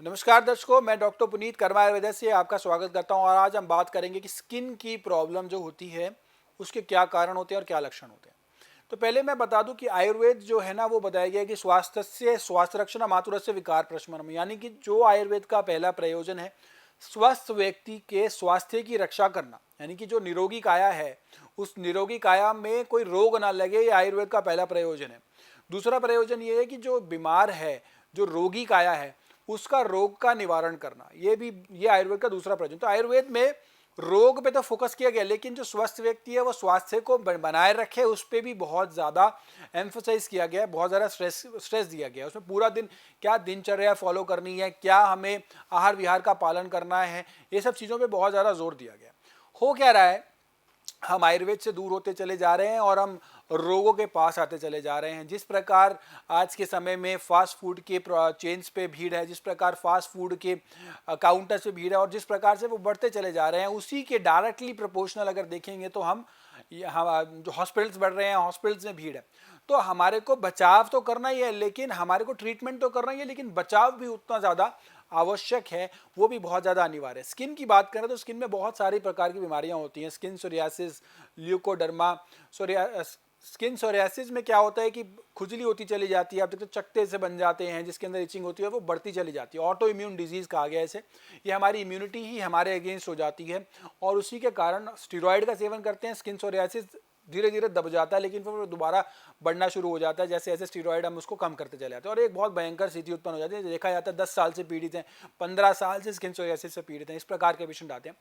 नमस्कार दर्शकों, मैं डॉक्टर पुनीत कर्मा आयुर्वेदा से आपका स्वागत करता हूं और आज हम बात करेंगे कि स्किन की प्रॉब्लम जो होती है उसके क्या कारण होते हैं और क्या लक्षण होते हैं। तो पहले मैं बता दूं कि आयुर्वेद जो है ना वो बताया गया है कि स्वास्थ्य से स्वास्थ्य रक्षण मातुरस्य विकार प्रशमनम, यानी कि जो आयुर्वेद का पहला प्रयोजन है स्वस्थ व्यक्ति के स्वास्थ्य की रक्षा करना, यानी कि जो निरोगी काया है उस निरोगी काया में कोई रोग ना लगे, ये आयुर्वेद का पहला प्रयोजन है। दूसरा प्रयोजन ये है कि जो बीमार है, जो रोगी काया है, उसका रोग का निवारण करना, ये आयुर्वेद का दूसरा प्रयोजन। तो आयुर्वेद में रोग पे तो फोकस किया गया, लेकिन जो स्वस्थ व्यक्ति है वो स्वास्थ्य को बनाए रखे उस पर भी बहुत ज़्यादा एम्फोसाइज किया गया है, बहुत ज़्यादा स्ट्रेस दिया गया है। उसमें पूरा दिन क्या दिनचर्या फॉलो करनी है, क्या हमें आहार विहार का पालन करना है, ये सब चीज़ों पर बहुत ज़्यादा जोर दिया गया। हो क्या रहा है, हम आयुर्वेद से दूर होते चले जा रहे हैं और हम रोगों के पास आते चले जा रहे हैं। जिस प्रकार आज के समय में फास्ट फूड के चेन्स पे भीड़ है, जिस प्रकार फास्ट फूड के काउंटर्स पे भीड़ है और जिस प्रकार से वो बढ़ते चले जा रहे हैं, उसी के डायरेक्टली प्रोपोर्शनल अगर देखेंगे तो हम जो हॉस्पिटल्स बढ़ रहे हैं, हॉस्पिटल्स में भीड़ है। तो हमारे को बचाव तो करना ही है, लेकिन हमारे को ट्रीटमेंट तो करना ही है, लेकिन बचाव भी उतना ज़्यादा आवश्यक है, वो भी बहुत ज़्यादा अनिवार्य है। स्किन की बात करें तो स्किन में बहुत सारी प्रकार की बीमारियां होती हैं। Skin psoriasis, leucoderma. Skin psoriasis में क्या होता है कि खुजली होती चली जाती है, आप देखते हो चकत्ते से बन जाते हैं जिसके अंदर इचिंग होती है, वो बढ़ती चली जाती है। ऑटो इम्यून डिजीज़ कहा गया है इसे। ये हमारी इम्यूनिटी ही हमारे अगेंस्ट हो जाती है और उसी के कारण स्टीरॉयड का सेवन करते हैं। स्किन सोरियासिस धीरे धीरे दब जाता है, लेकिन फिर वो दोबारा बढ़ना शुरू हो जाता है। जैसे जैसे स्टीरॉयड हम उसको कम करते चले जाते हैं और एक बहुत भयंकर स्थिति उत्पन्न हो जाती है। देखा जाता है 10 साल से पीड़ित हैं, 15 साल से स्किन सोरियासिस से पीड़ित हैं, इस प्रकार के पेशेंट आते हैं।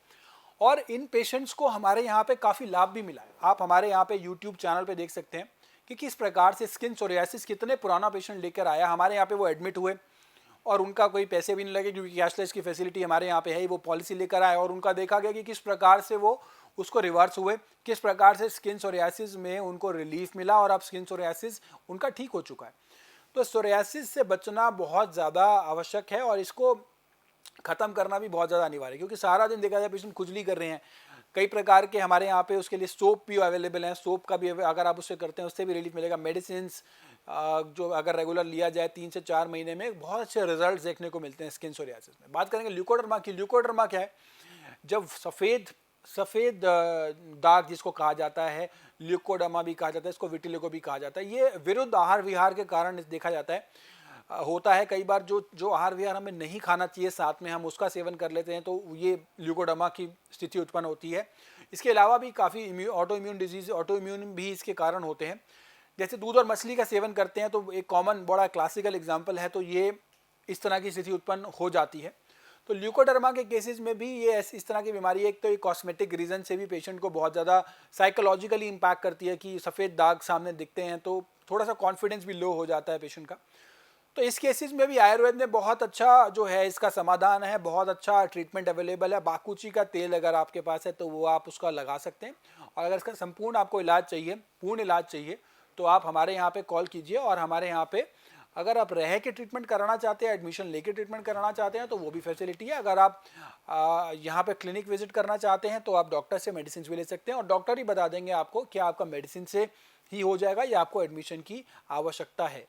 और इन पेशेंट्स को हमारे यहाँ पे काफ़ी लाभ भी मिला है। आप हमारे यहाँ पे यूट्यूब चैनल पे देख सकते हैं कि किस प्रकार से स्किन सोरियासिस कितने पुराना पेशेंट लेकर आया हमारे यहाँ पे, वो एडमिट हुए और उनका कोई पैसे भी नहीं लगे क्योंकि कैशलेस की फैसिलिटी हमारे यहाँ पे है ही। वो पॉलिसी लेकर आए और उनका देखा गया कि किस प्रकार से वो उसको रिवर्स हुए, किस प्रकार से स्किन सोरियासिस में उनको रिलीफ मिला और अब स्किन सोरियासिस उनका ठीक हो चुका है। तो सोरियासिस से बचना बहुत ज़्यादा आवश्यक है और इसको ख़त्म करना भी बहुत ज़्यादा अनिवार्य है, क्योंकि सारा दिन देखा जाए पेशेंट खुजली कर रहे हैं। कई प्रकार के हमारे यहाँ पे उसके लिए सोप भी अवेलेबल हैं। सोप का भी अगर आप उससे करते हैं उससे भी रिलीफ मिलेगा। मेडिसिन जो अगर रेगुलर लिया जाए 3 से 4 महीने में बहुत अच्छे रिजल्ट देखने को मिलते हैं स्किन सोरियासिस में। बात करेंगे ल्यूकोडर्मा की। ल्यूकोडर्मा क्या है? जब सफ़ेद दाग जिसको कहा जाता है, ल्यूकोडर्मा भी कहा जाता है, इसको विटिलिगो भी कहा जाता है। ये विरुद्ध आहार विहार के कारण देखा जाता है। होता है कई बार जो जो आहार विहार हमें नहीं खाना चाहिए, साथ में हम उसका सेवन कर लेते हैं, तो ये ल्यूकोडर्मा की स्थिति उत्पन्न होती है। इसके अलावा भी काफ़ी auto immune disease, auto immune भी इसके कारण होते हैं। जैसे दूध और मछली का सेवन करते हैं तो एक कॉमन बड़ा क्लासिकल एग्जाम्पल है, तो ये इस तरह की स्थिति उत्पन्न हो जाती है। तो ल्यूकोडर्मा के केसेस में भी ये इस तरह की बीमारी है। एक तो ये कॉस्मेटिक रीज़न से भी पेशेंट को बहुत ज़्यादा साइकोलॉजिकली इम्पैक्ट करती है कि सफ़ेद दाग सामने दिखते हैं तो थोड़ा सा कॉन्फिडेंस भी लो हो जाता है पेशेंट का। तो इस केसेस में भी आयुर्वेद में बहुत अच्छा जो है इसका समाधान है, बहुत अच्छा ट्रीटमेंट अवेलेबल है। बाकुची का तेल अगर आपके पास है तो वो आप उसका लगा सकते हैं, और अगर इसका संपूर्ण आपको इलाज चाहिए, पूर्ण इलाज चाहिए, तो आप हमारे यहाँ पे कॉल कीजिए। और हमारे यहाँ पे अगर आप रह के ट्रीटमेंट कराना चाहते हैं, एडमिशन लेके ट्रीटमेंट कराना चाहते हैं, तो वो भी फैसिलिटी है। अगर आप यहाँ पे क्लिनिक विजिट करना चाहते हैं तो आप डॉक्टर से मेडिसिन भी ले सकते हैं और डॉक्टर ही बता देंगे आपको कि आपका मेडिसिन से ही हो जाएगा या आपको एडमिशन की आवश्यकता है।